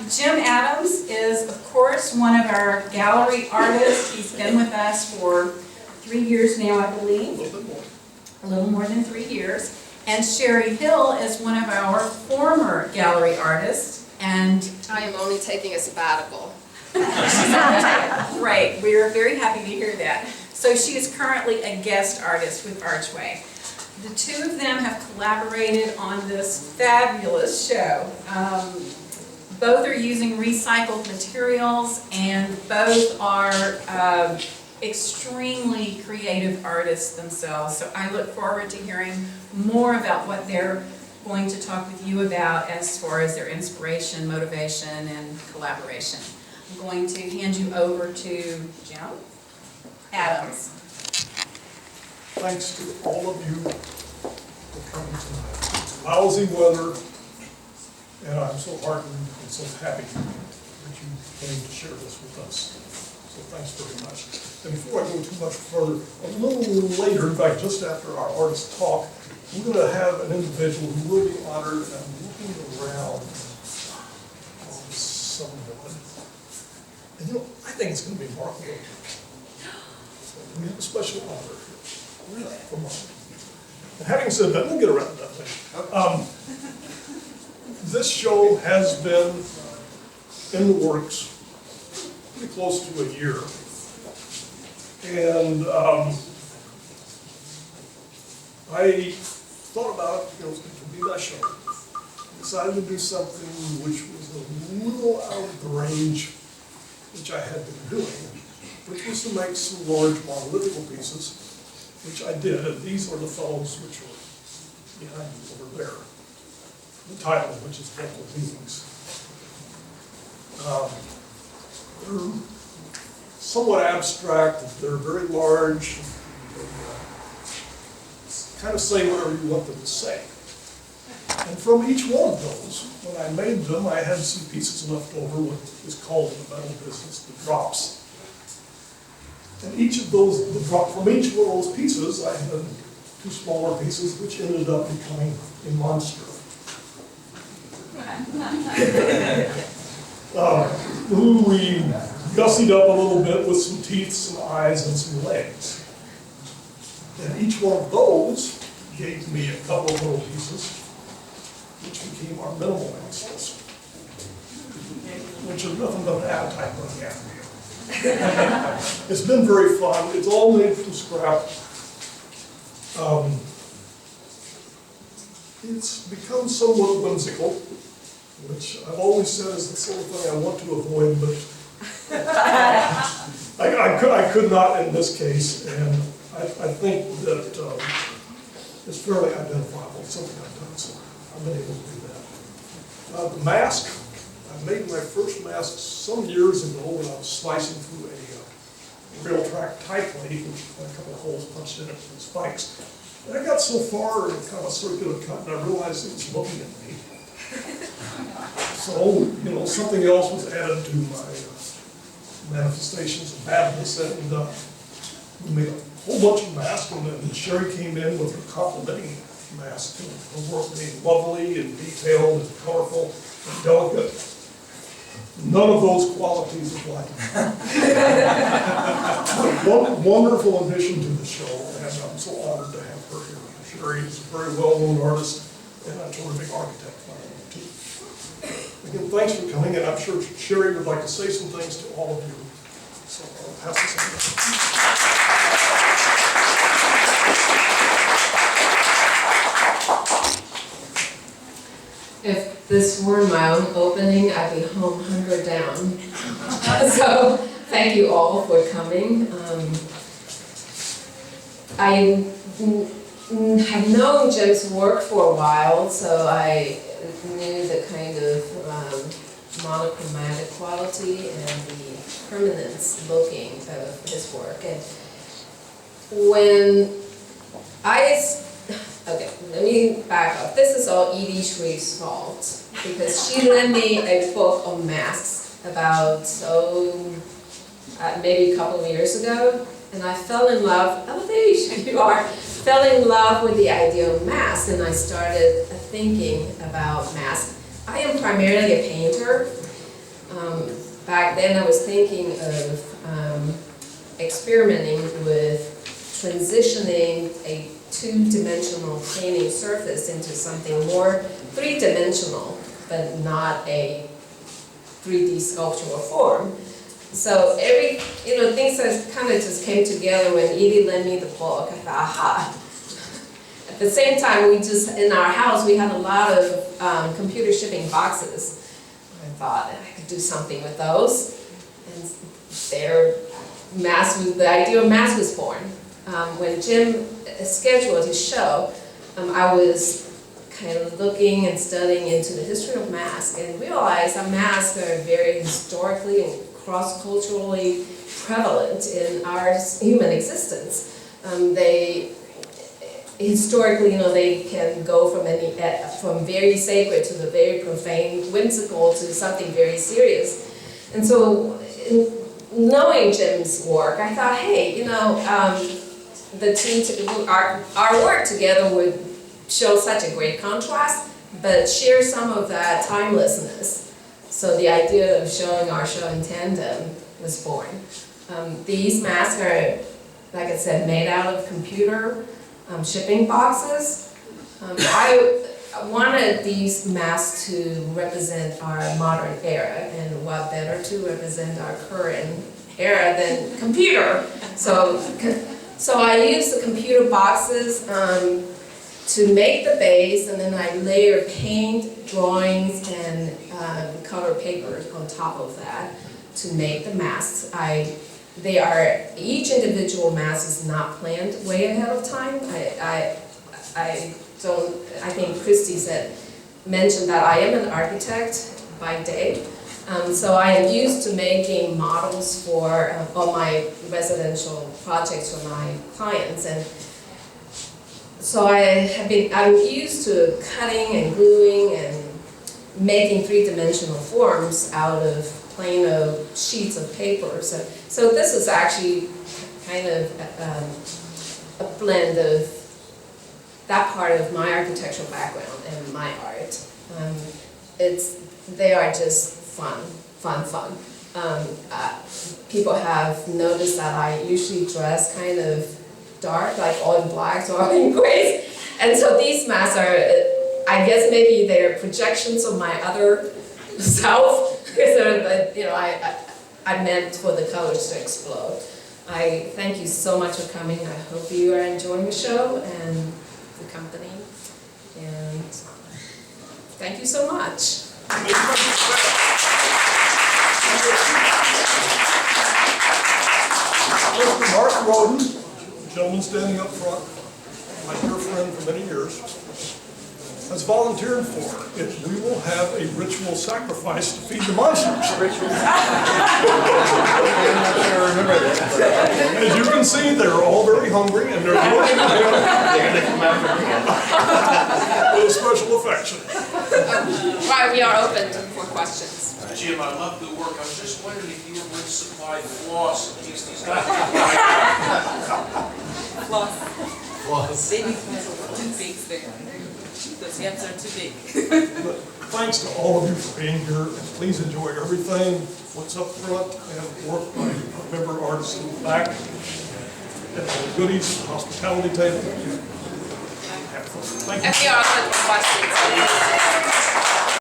Jim Adams is, of course, one of our gallery artists. He's been with us for 3 years now, I believe. A little bit more. A little more than 3 years. And Sherry Hill is one of our former gallery artists. And I am only taking a sabbatical. right, we are very happy to hear that. So she is currently a guest artist with Archway. The two of them have collaborated on this fabulous show. Both are using recycled materials, and both are extremely creative artists themselves. So I look forward to hearing more about what they're going to talk with you about as far as their inspiration, motivation, and collaboration. I'm going to hand you over to Jim Adams. Thanks to all of you for coming tonight. It's lousy weather, and I'm so heartened and so happy that you came to share this with us. So thanks very much. And before I go too much further, a little later, in fact, just after our artist talk, we're going to have an individual who will be honored, and I'm looking around on someone. And you know, I think it's going to be Mark Wilkie. So we have a special honor here for Mark. And having said that, we'll get around to that later. This show has been in the works pretty close to a year. And I thought about it, it could be that show. Decided to do something which was a little out of the range which I had been doing, which was to make some large monolithical pieces, which I did, and these are the fellows which are behind you over there. The title, which is Local Beings. They're somewhat abstract, they're very large, they kind of say whatever you want them to say. And from each one of those, when I made them, I had some pieces left over, what is called in the metal business, the drops. And each of those, from each one of those pieces, I had 2 smaller pieces, which ended up becoming a monster. Who we gussied up a little bit with some teeth, some eyes, and some legs. And each one of those gave me a couple of little pieces, which became our minimal monsters, which are nothing but an appetite running after you. It's been very fun. It's all made from scrap. It's become somewhat whimsical, which I've always said is the sort of thing I want to avoid, but I could not in this case, and I think that it's fairly identifiable. It's something I've done, so I've been able to do that. The mask, I made my first mask some years ago when I was slicing through a rail track tie plate, which had a couple of holes punched in it with spikes. And I got so far in kind of a circular cut, and I realized it was looking at me. So, something else was added to my manifestations of badness, and we made a whole bunch of masks, and then Sherry came in with her complimenting mask, and her work being lovely and detailed and colorful and delicate. None of those qualities apply to me. One wonderful addition to the show, and I'm so honored to have her here. Sherry is a very well-known artist and a terrific architect. Again, thanks for coming, and I'm sure Sherry would like to say some things to all of you. So I'll pass this If this were my own opening, I'd be home hunkered down. So thank you all for coming. I have known Jim's work for a while, so I knew the kind of monochromatic quality and the permanence looking of his work. And when okay, let me back up. This is all Edie Shreve's fault, because she lent me a book on masks about, maybe a couple of years ago, and I fell in love, fell in love with the idea of masks, and I started thinking about masks. I am primarily a painter. Back then I was thinking of experimenting with transitioning a two-dimensional painting surface into something more three-dimensional, but not a 3D sculptural form. So things that kind of just came together when Edie lent me the book. I thought, aha. At the same time, in our house, we had a lot of computer shipping boxes. I thought I could do something with those. And the idea of mask was born. When Jim scheduled his show, I was kind of looking and studying into the history of masks and realized that masks are very historically and cross-culturally prevalent in our human existence. Historically, they can go from very sacred to the very profane, whimsical to something very serious. And so, knowing Jim's work, I thought, hey, our work together would show such a great contrast, but share some of that timelessness. So the idea of showing our show in tandem was born. These masks are, like I said, made out of computer shipping boxes. I wanted these masks to represent our modern era, and what better to represent our current era than computer. So I used the computer boxes to make the base, and then I layer paint, drawings, and color papers on top of that to make the masks. Each individual mask is not planned way ahead of time. I think Christy mentioned that I am an architect by day. So I am used to making models for all my residential projects for my clients, and so I'm used to cutting and gluing and making three-dimensional forms out of plain old sheets of paper. So this is actually kind of a blend of that part of my architectural background and my art. They are just fun. People have noticed that I usually dress kind of dark, like all in blacks or all in grays. And so these masks are, I guess maybe they're projections of my other self. I meant for the colors to explode. I thank you so much for coming. I hope you are enjoying the show and the company. And thank you so much. Mr. Mark Roden, the gentleman standing up front, my dear friend for many years, has volunteered for it. We will have a ritual sacrifice to feed the monsters. As you can see, they're all very hungry and they're looking with a special affection. Right, we are open for questions. Jim, I love the work. I was just wondering if you were going to supply floss in case these guys Floss. Baby too big there. Those hands are too big. But thanks to all of you for being here, and please enjoy everything, what's up front, and work by member artists in the back, and all the goodies, hospitality table. Have fun. Thank you. And we are open for questions.